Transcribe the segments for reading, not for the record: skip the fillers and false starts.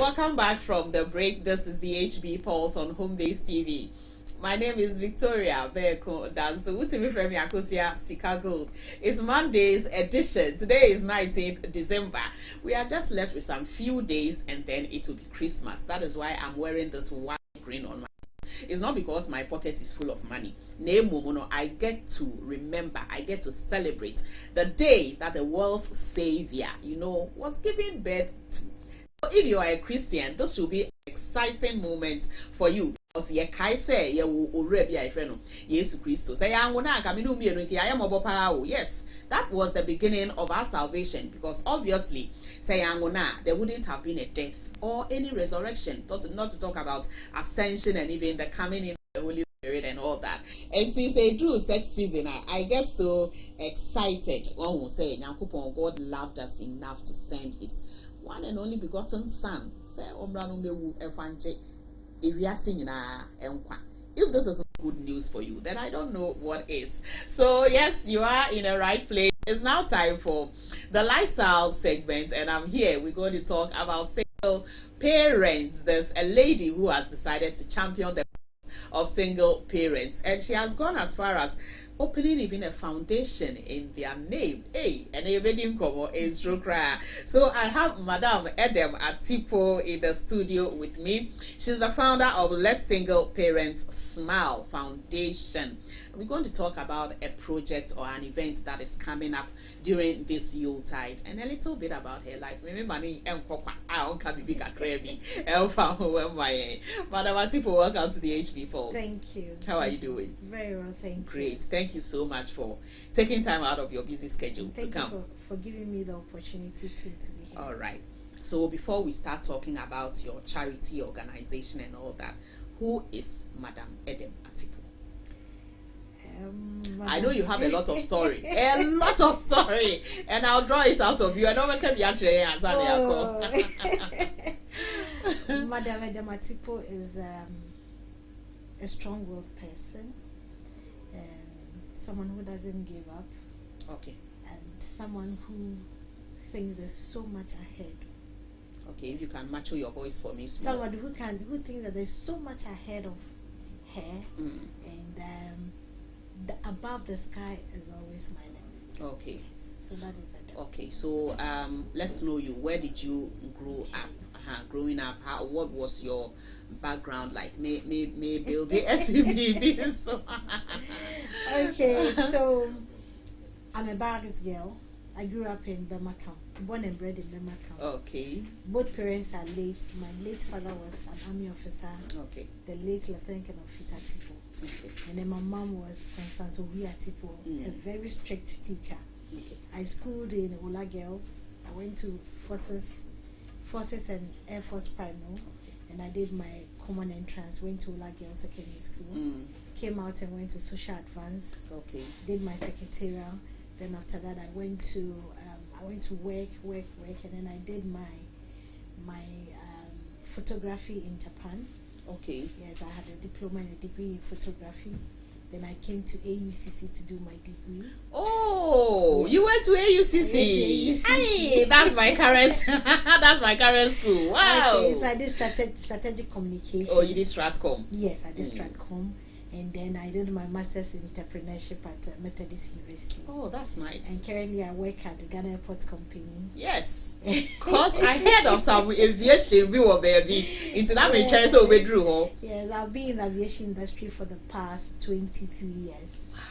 welcome back from the break. This is the HB Pulse on Home Base TV. My name is Victoria Beko Danzo. Utimi from Yakusia Sika Gold. It's Monday's edition. Today is 19th December. We are just left with some few days and then it will be Christmas. That is why I'm wearing this white green on my. It's not because my pocket is full of money. I get to remember, I get to celebrate the day that the world's savior, was given birth to. So if you are a Christian, this will be an exciting moment for you. Because ye kai say ye will already be a friend. Yes, Christ. Say yes, that was the beginning of our salvation. Because obviously, say there wouldn't have been a death or any resurrection. Not to talk about ascension and even the coming in of the Holy Spirit and all that. And since a true sex season, I get so excited. One will say, God loved us enough to send His one and only begotten Son. Say, if this is good news for you, then I don't know what is. So yes, you are in the right place. It's now time for the lifestyle segment, and I'm here. We're going to talk about single parents. There's a lady who has decided to champion the of single parents, and she has gone as far as opening even a foundation in their name. Hey, and is so I have Madam Edem Atipo in the studio with me. She's the founder of Let Single Parents Smile Foundation. We're going to talk about a project or an event that is coming up during this Yuletide and a little bit about her life. Madam Atipo, welcome to the HB Pulse. Thank you. How are you doing? Very well, thank you. Great. Thank you so much for taking time out of your busy schedule to come. Thank you for giving me the opportunity to be here. All right. So before we start talking about your charity organization and all that, who is Madam Edem Atipo? I know you have a lot of story, and I'll draw it out of you. I know we can be actually Madam Edem Atipo is a strong-willed person, someone who doesn't give up, okay, and someone who thinks there's so much ahead. Okay, if you can match your voice for me, small. Someone who thinks that there's so much ahead of her, and above the sky is always my limit. Okay. So that is it. Okay, so let's know you. Where did you grow up? Growing up, what was your background like? May build the SUV. So. Okay, so I'm a Barracks girl. I grew up in Bemakam, born and bred in Bemakam. Okay. Both parents are late. My late father was an army officer. Okay. The late Lieutenant Colonel Fita Atipo. Okay. And then my mom was Constance Ohuya Atipo, a very strict teacher. Okay. I schooled in Ola Girls. I went to Forces and Air Force Primal, and I did my common entrance. Went to Ola Girls Secondary School. Came out and went to Social Advance. Okay. Did my secretarial. Then after that, I went to work, and then I did my photography in Japan. Okay. Yes, I had a diploma and a degree in photography. Then I came to AUCC to do my degree. Oh, yes. You went to AUCC. Hey, that's my current. That's my current school. Wow. Okay, so I did strategic communication. Oh, you did Stratcom. Yes, I did Stratcom, and then I did my master's in entrepreneurship at Methodist University. Oh, that's nice. And currently I work at the Ghana Airport Company. Yes, because I heard of some aviation baby. It's not my choice over Drew. Yes, I've been in the aviation industry for the past 23 years. Wow.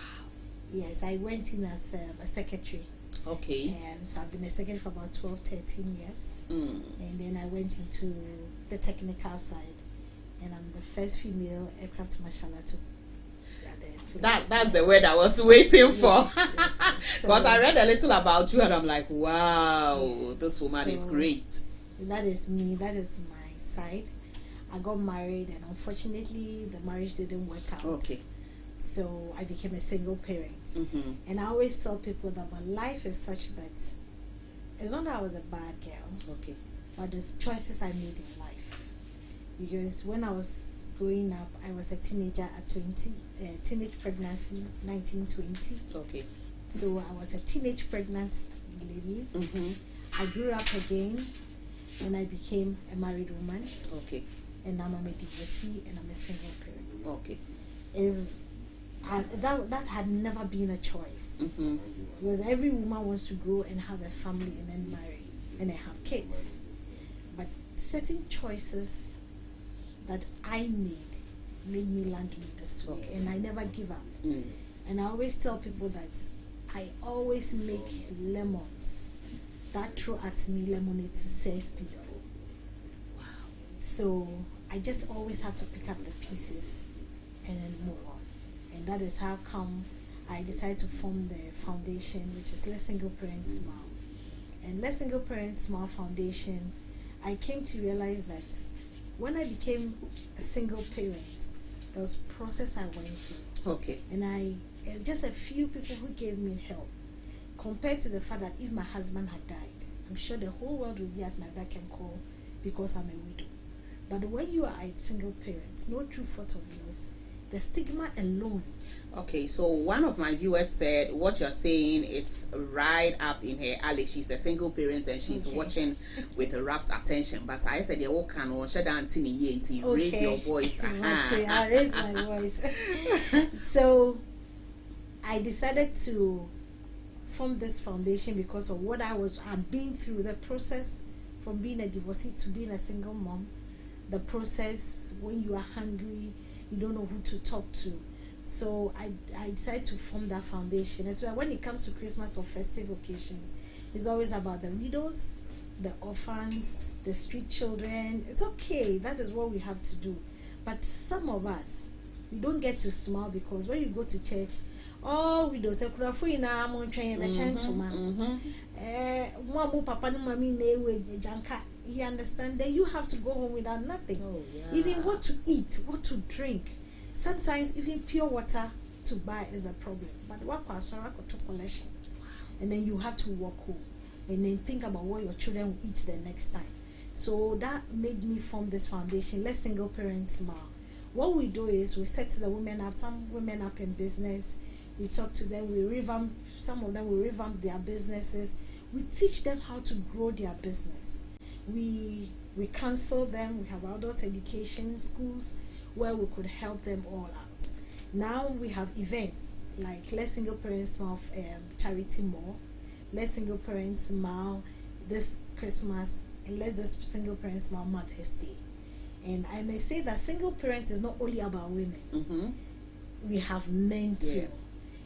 Yes, I went in as a secretary. Okay. So I've been a secretary for about 12-13 years. And then I went into the technical side. And I'm the first female aircraft marshal to that's the word I was waiting for. Yes. Because I read a little about you and I'm like, wow, this woman is great. That is me. That is my side. I got married and unfortunately the marriage didn't work out. Okay. So I became a single parent. And I always tell people that my life is such that it's not that I was a bad girl. Okay. But there's choices I made in life. Because when I was growing up, I was a teenager at 20, teenage pregnancy, 1920. Okay. So I was a teenage pregnant lady. I grew up again, when I became a married woman. Okay. And now I'm a divorcee and I'm a single parent. Okay. That had never been a choice. Mm-hmm. Because every woman wants to grow and have a family and then marry and then have kids. But certain choices that I made me land me this way. Okay. And I never give up. Mm. And I always tell people that I always make lemons that throw at me lemonade to save people. Wow. So I just always have to pick up the pieces and then move on. And that is how come I decided to form the foundation, which is Let Single Parents Smile. And Let Single Parents Smile Foundation, I came to realize that when I became a single parent, there was a process I went through. Okay. And just a few people who gave me help, compared to the fact that if my husband had died, I'm sure the whole world would be at my beck and call because I'm a widow. But when you are a single parent, no true fault of yours, the stigma alone. Okay, so one of my viewers said what you're saying is right up in her alley. She's a single parent and she's watching with rapt attention. But I said, raise your voice. I raise my voice. So I decided to form this foundation because of what I've been through, the process from being a divorcee to being a single mom, the process when you are hungry, you don't know who to talk to. So I decided to form that foundation. As well, when it comes to Christmas or festive occasions, it's always about the widows, the orphans, the street children. It's okay, that is what we have to do. But some of us, we don't get to smile because when you go to church, oh, widows, you understand? Then you have to go home without nothing. Oh, yeah. Even what to eat, what to drink. Sometimes even pure water to buy is a problem. But what collection, and then you have to walk home, and then think about what your children will eat the next time. So that made me form this foundation. Let Single Parents Smile. What we do is we set the women up. Some women up in business. We talk to them. We revamp. Some of them we revamp their businesses. We teach them how to grow their business. We counsel them. We have adult education schools where we could help them all out. Now we have events like Let Single Parents Smile Charity Mall, Let Single Parents Smile this Christmas, and Let this Single Parents Smile Mother's Day. And I may say that single parent is not only about women. Mm-hmm. We have men too.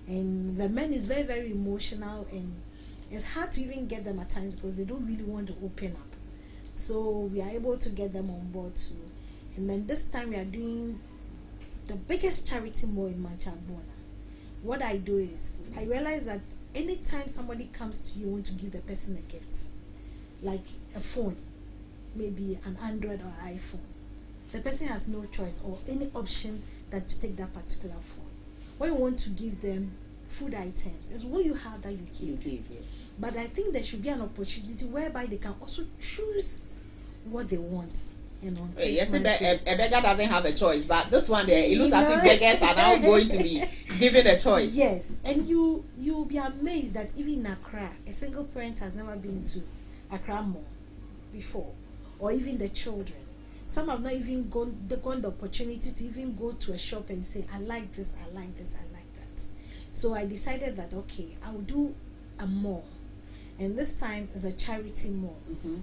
Yeah. And the men is very, very emotional, and it's hard to even get them at times because they don't really want to open up. So we are able to get them on board too. And then this time we are doing the biggest charity mall in Manchabona. What I do is I realize that anytime somebody comes to you, want to give the person a gift, like a phone, maybe an Android or iPhone, the person has no choice or any option than to take that particular phone. When you want to give them food items, it's what you have that you give. Yeah. But I think there should be an opportunity whereby they can also choose what they want. Yes, a beggar doesn't have a choice, but this one there, it looks as if beggars are now going to be given a choice. Yes, and you'll be amazed that even in Accra, a single parent has never been to Accra Mall before, or even the children. Some have not even gone the opportunity to even go to a shop and say, I like this, I like this, I like that. So I decided that, okay, I will do a mall. And this time is a charity mall,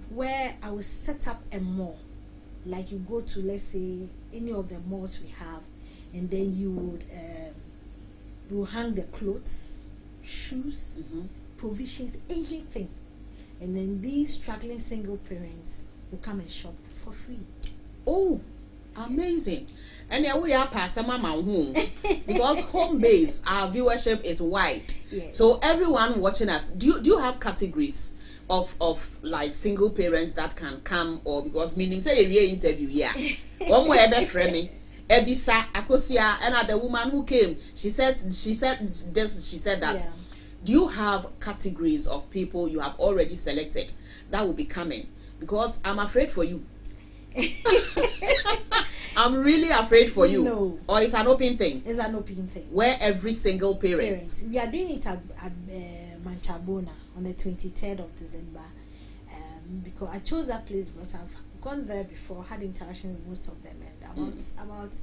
where I will set up a mall. Like you go to, let's say, any of the malls we have, and then you would hang the clothes, shoes, provisions, anything. And then these struggling single parents will come and shop for free. Oh, amazing. And then we are passing mama home because home base, our viewership is wide. Yes. So everyone watching us, do you have categories of like single parents that can come, or because meaning say a interview one way me Ebisa Akosia and the woman who came, she said that. Yeah. Do you have categories of people you have already selected that will be coming? Because I'm afraid for you. I'm really afraid for you. No. Or it's an open thing. It's an open thing. Where every single parent. We are doing it at Manchabona on the 23rd of December. because I chose that place because I've gone there before, had interaction with most of them, and about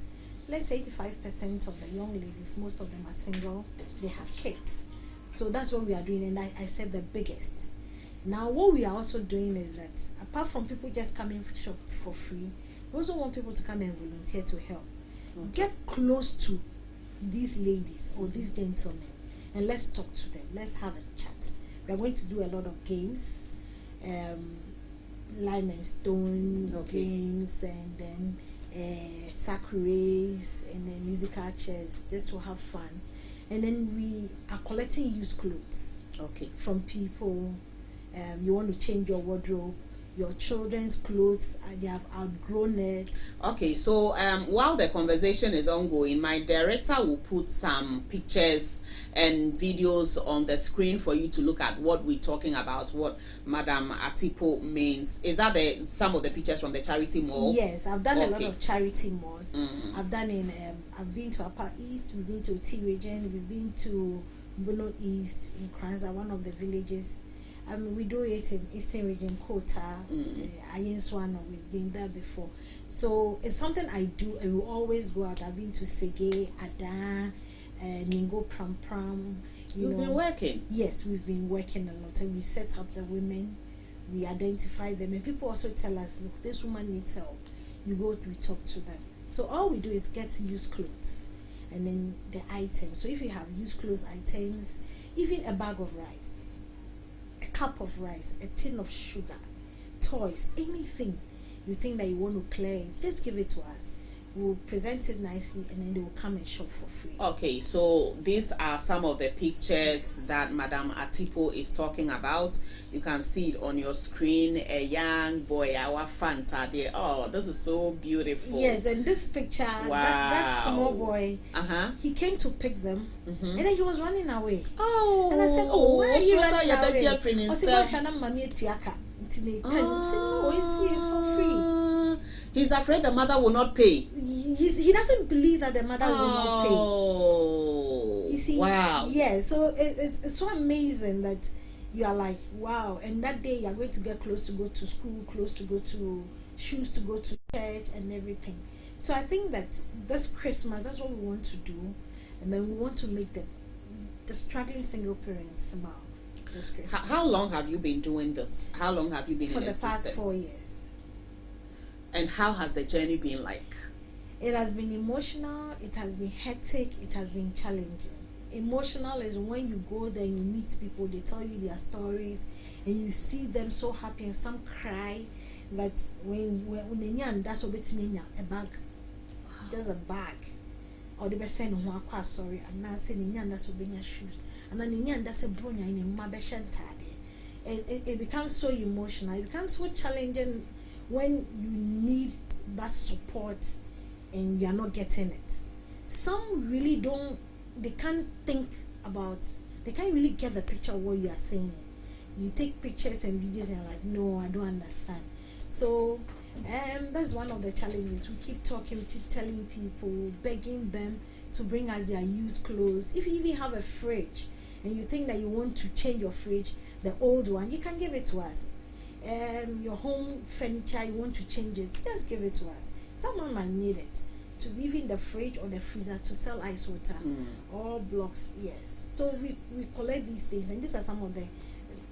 let's say 85% of the young ladies, most of them are single, they have kids. So that's what we are doing, and I said the biggest. Now what we are also doing is that apart from people just coming shop for free, we also want people to come and volunteer to help. Get close to these ladies or these gentlemen and let's talk to them. Let's have a chat. We are going to do a lot of games, lime and stone games, and then sack race, and then musical chairs, just to have fun. And then we are collecting used clothes from people. You want to change your wardrobe, your children's clothes, they have outgrown it. Okay, so while the conversation is ongoing, my director will put some pictures and videos on the screen for you to look at what we're talking about, what Madam Atipo means. Is that some of the pictures from the charity mall? Yes, I've done a lot of charity malls. I've done I've been to Upper East, we've been to T region, we've been to Bono East in Kranza, one of the villages. We do it in Eastern Region, Kota, Ayenswana. We've been there before. So it's something I do, and we always go out. I've been to Sege, Ada, Ningo Pram Pram. You've been working? Yes, we've been working a lot. And we set up the women, we identify them, and people also tell us, look, this woman needs help. You go, we talk to them. So all we do is get used clothes, and then the items. So if you have used clothes items, even a bag of rice, cup of rice, a tin of sugar, toys, anything you think that you want to clear it, just give it to us. We'll present it nicely, and then they will come and shop for free. Okay, so these are some of the pictures that Madam Atipo is talking about. You can see it on your screen. A young boy, our Fanta there. Oh, this is so beautiful. Yes, and this picture, that small boy, he came to pick them, and then he was running away. Oh, and I said, oh, why are you running away? I said, no, it's for free. He's afraid the mother will not pay. He doesn't believe that the mother will not pay. Oh, you see? Wow. Yeah, so it's so amazing that you are like, wow. And that day you are going to get close to go to school, close to go to shoes to go to church and everything. So I think that this Christmas, that's what we want to do. And then we want to make the struggling single parents smile this Christmas. How long have you been doing this? How long have you been in existence? For the past 4 years. And how has the journey been like? It has been emotional, it has been hectic, it has been challenging. Emotional is when you go there, you meet people, they tell you their stories, and you see them so happy, and some cry. That when that's a bag, just a bag, or the best saying, "Oh, sorry," and now saying, "That's a shoes," and then that's a bronya in a mabeshantade. It becomes so emotional, it becomes so challenging when you need that support and you are not getting it. Some really they can't really get the picture of what you are saying. You take pictures and videos and you're like, no, I don't understand. So that's one of the challenges. We keep talking, we keep telling people, begging them to bring us their used clothes. If you even have a fridge and you think that you want to change your fridge, the old one, you can give it to us. Your home furniture, you want to change it, just give it to us. Someone might need it to even the fridge or the freezer to sell ice water or blocks. Yes, so we collect these things, and these are some of the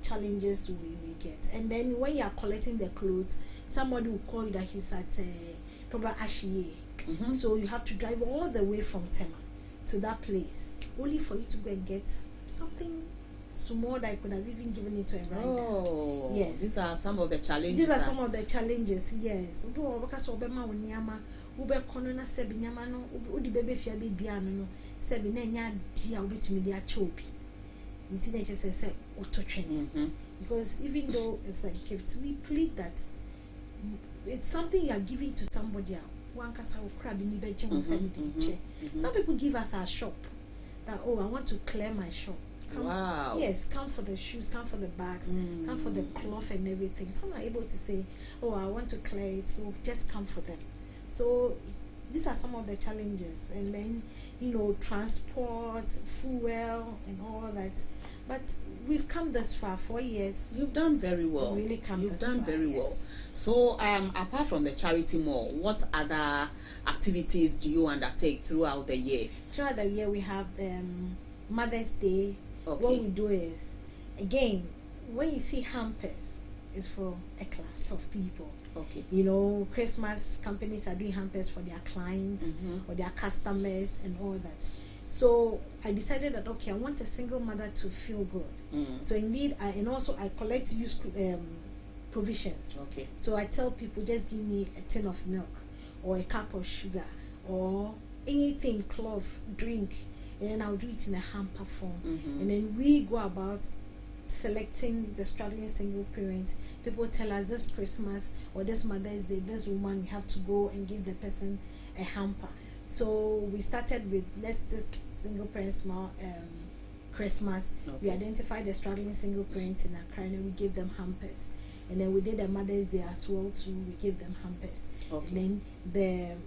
challenges we get. And then when you are collecting the clothes, somebody will call you that he's at probably Ashie, so you have to drive all the way from Tema to that place only for you to go and get something small that I could have even given it to a rider. Oh, yes. These are some of the challenges. These are some of the challenges, yes. Because Obama will Yama, Ube Conona Sebinyamano, Udi baby Fia Bibiano, Sebinania, dear which media chopi. In teenagers say auto training. Because even though it's a gift, we plead that it's something you are giving to somebody else. One casa will crab in the Some people give us our shop that, oh, I want to clear my shop. Wow. Yes, come for the shoes, come for the bags, come for the cloth and everything. Some are able to say, oh, I want to clear it, so just come for them. So these are some of the challenges. And then, transport, fuel and all that. But we've come this far, 4 years. You've done very well. We've really come You've this done far, very well. yes. So, apart from the charity mall, what other activities do you undertake throughout the year? Throughout the year, we have Mother's Day. Okay. What we do is, again, when you see hampers, it's for a class of people. Okay. You know, Christmas companies are doing hampers for their clients or their customers and all that. So I decided that, okay, I want a single mother to feel good. So indeed, and also I collect used provisions. Okay. So I tell people, just give me a tin of milk or a cup of sugar or anything, cloth, drink, and then I'll do it in a hamper form. And then we go about selecting the struggling single parent. People tell us this Christmas or this Mother's Day, this woman, we have to go and give the person a hamper. So we started with this single parent small Christmas. Okay. We identified the struggling single parent in Accra and we gave them hampers. And then we did a Mother's Day as well too. We gave them hampers. Okay. And then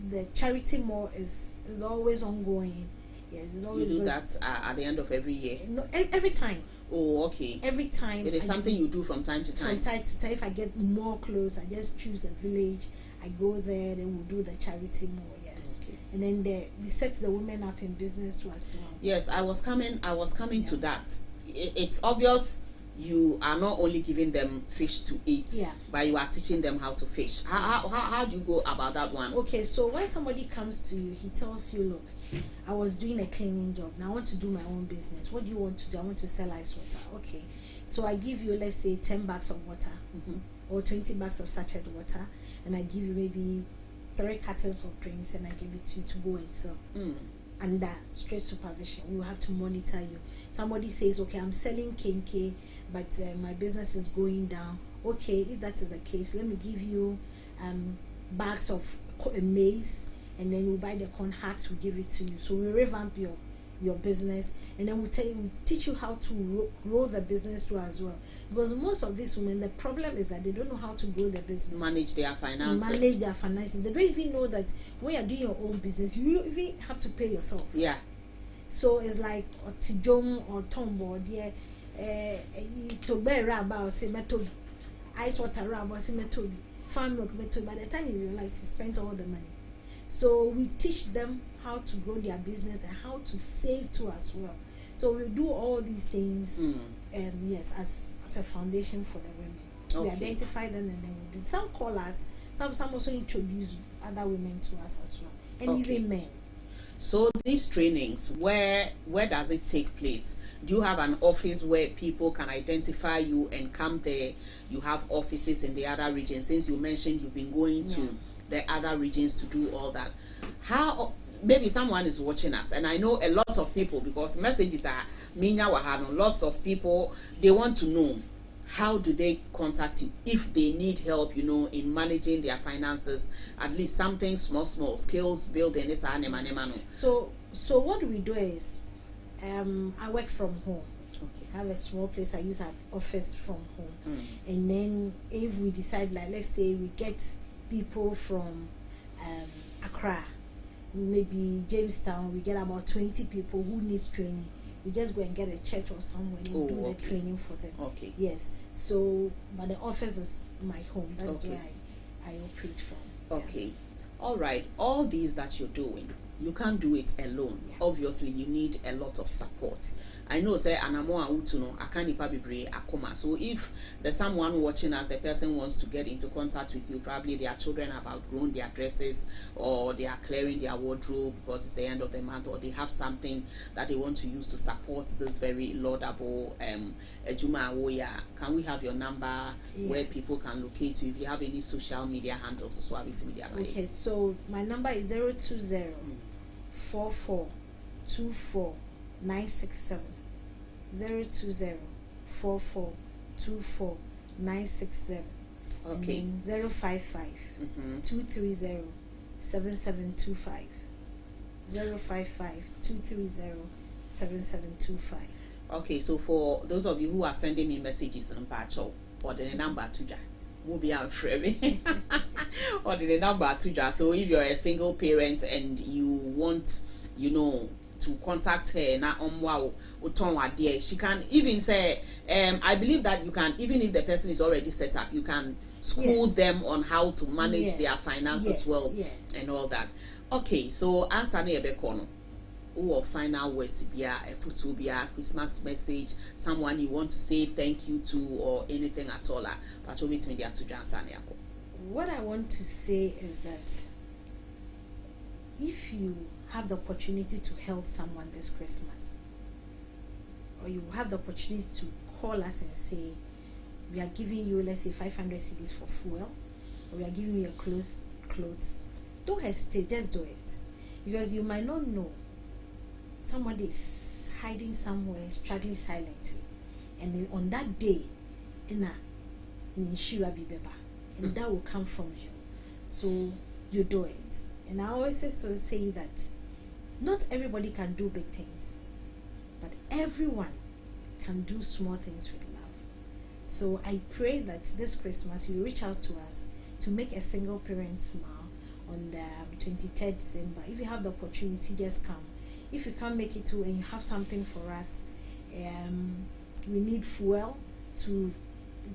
the charity mall is always ongoing. Yes, it's always. You do that at the end of every year? No, every time. Oh, okay. Every time. It is something you do from time to time? From time to time. If I get more clothes, I just choose a village. I go there, then we'll do the charity mall. Yes. Okay. And then we set the women up in business too as well. Yes, I was coming to that. It's obvious you are not only giving them fish to eat, but you are teaching them how to fish. How do you go about that one? Okay, so when somebody comes to you, he tells you, look, I was doing a cleaning job. Now I want to do my own business. What do you want to do? I want to sell ice water. Okay. So I give you, let's say, 10 bags of water or 20 bags of sachet water, and I give you maybe 3 cartons of drinks, and I give it to you to go and sell. Under strict supervision, we will have to monitor you. Somebody says, okay, I'm selling kenke, but my business is going down. Okay, if that is the case, let me give you bags of maize, and then we buy the corn hacks, we give it to you. So we revamp your business, and then we teach you how to grow the business too as well. Because most of these women, the problem is that they don't know how to grow their business. Manage their finances. They don't even know that when you're doing your own business, you even have to pay yourself. Yeah. So it's like Tijom or Tombo, dear, to bear raba or say metobi, ice water raba or say metobi, farm milk metobi. By the time you realize you spent all the money. So we teach them how to grow their business and how to save too as well. So we do all these things, yes, as a foundation for the women. Okay. We identify them and then we do. Some call us, some also introduce other women to us as well, and even men. So these trainings, where does it take place? Do you have an office where people can identify you and come there? You have offices in the other regions. Since you mentioned you've been going to the other regions to do all that, how? Maybe someone is watching us, and I know a lot of people, because messages are minya wahano. Lots of people, they want to know, how do they contact you if they need help, in managing their finances, at least something small skills building. This So what we do is, I work from home. Okay. I have a small place. I use an office from home, and then if we decide, like, let's say we get people from Accra, maybe Jamestown, we get about 20 people who needs training. We just go and get a church or somewhere and do the training for them. Okay. Yes. So, but the office is my home. That's where I operate from. Okay. Yeah. All right. All these that you're doing, you can't do it alone. Yeah. Obviously, you need a lot of support. I know, say, Anamo Autuno, Akanipa Bibre Akoma. So if there's someone watching us, the person wants to get into contact with you, probably their children have outgrown their dresses, or they are clearing their wardrobe because it's the end of the month, or they have something that they want to use to support this very laudable Ejuma Awoya. Can we have your number where people can locate you? If you have any social media handles, so have it media. Okay, so my number is 020 44 24 967. 020 44 24 967. Okay. 055 230 7725. 055 230 7725. Okay, so for those of you who are sending me messages in Pacho, or the number to ja, Mubi and Fremi, or the number to ja. So if you're a single parent and you want, to contact her na omwa utonwa there, she can even say, I believe that you can, even if the person is already set up, you can school them on how to manage their finances well and all that. Okay, so answer na ebekono. Or final words, a photo, be a Christmas message, someone you want to say thank you to, or anything at all. But what I want to say is that if you have the opportunity to help someone this Christmas, or you have the opportunity to call us and say, we are giving you, let's say, 500 cedis for fuel, or we are giving you clothes, don't hesitate, just do it. Because you might not know, somebody is hiding somewhere, struggling silently, and on that day, and that will come from you. So you do it. And I always say that not everybody can do big things, but everyone can do small things with love. So I pray that this Christmas you reach out to us to make a single parent smile on the 23rd December. If you have the opportunity, just come. If you can't make it to and you have something for us, we need fuel to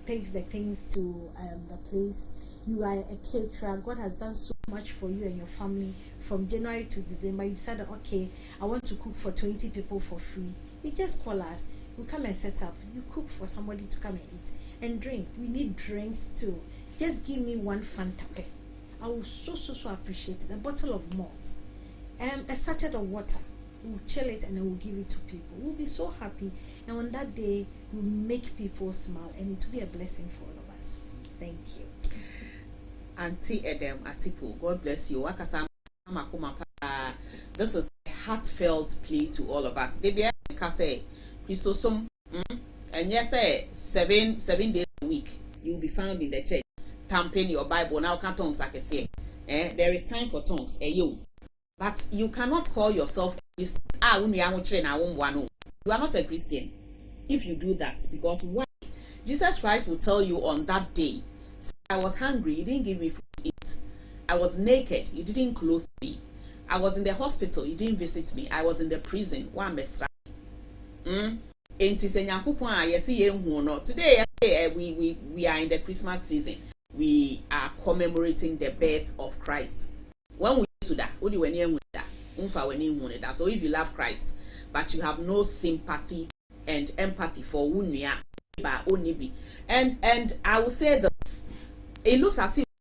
take the things to the place. You are a caterer. God has done so much for you and your family from January to December. You decided, okay, I want to cook for 20 people for free. You just call us. We come and set up. You cook for somebody to come and eat and drink. We need drinks too. Just give me one Fanta. I will so appreciate it. A bottle of malt, a sachet of water. We'll chill it and then we'll give it to people. We'll be so happy, and on that day we'll make people smile, and it will be a blessing for all of us. Thank you. Auntie Edem Atipo, God bless you. This is a heartfelt plea to all of us. Debia Kase Christosum, and yes, 7 days a week you'll be found in the church tamping your Bible. Now can't tongues like I say. There is time for tongues, but you cannot call yourself a Christian. You are not a Christian if you do that, because why? Jesus Christ will tell you on that day, I was hungry, you didn't give me food to eat. I was naked, you didn't clothe me. I was in the hospital, you didn't visit me. I was in the prison. Today we are in the Christmas season. We are commemorating the birth of Christ. When we do that, so if you love Christ but you have no sympathy and empathy for Unia, and I will say that it looks as if it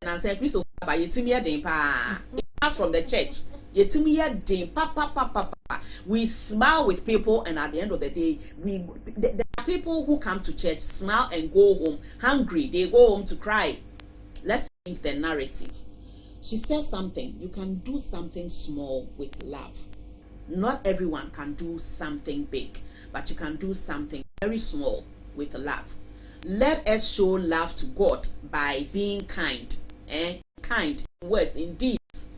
comes from the church. We smile with people, and at the end of the day, there are people who come to church, smile, and go home hungry. They go home to cry. Let's change the narrative. She says something. You can do something small with love. Not everyone can do something big, but you can do something very small with love. Let us show love to God by being kind. Kind in words, in deeds.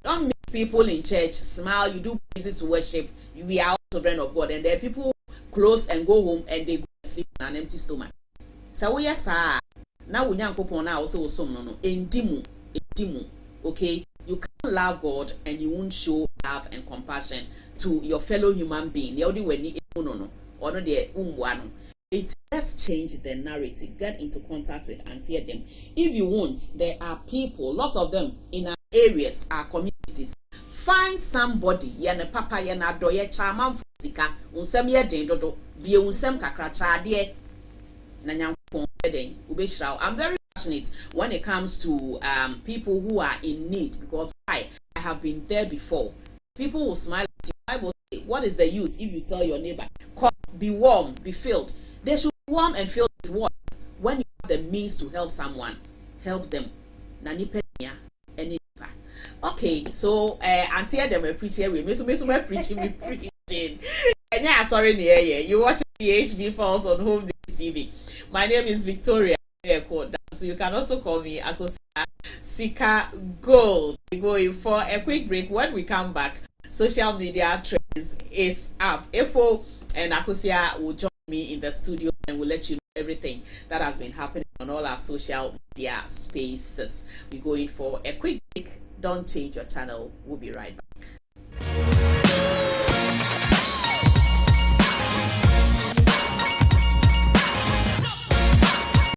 Don't meet people in church, smile, you do praises worship. We are all children of God, and there are people who close and go home and they go to sleep on an empty stomach. So yes, now we also no. Okay, you can't love God and you won't show love and compassion to your fellow human being. Let's change the narrative. Get into contact with Auntie Edem. If you want, there are people, lots of them in our areas, our communities. Find somebody, yana papa, yana doye chaman fusika, unsem ye den dodo, be unsem kakracha de nanyam den ubeshra. I'm very passionate when it comes to people who are in need, because I have been there before. People will smile at you. I will say, what is the use if you tell your neighbor, come, be warm, be filled? They should be warm and filled with what? When you have the means to help someone, help them. Okay, so Auntie Edem preaching, we preaching. And yeah, sorry, you watch the HB Falls on Home TV. My name is Victoria. So you can also call me Akosia Sika Gold. We're going for a quick break. When we come back, social media trends is up. Efo and Akosia will join me in the studio and we'll let you know everything that has been happening on all our social media spaces. We're going for a quick break. Don't change your channel. We'll be right back.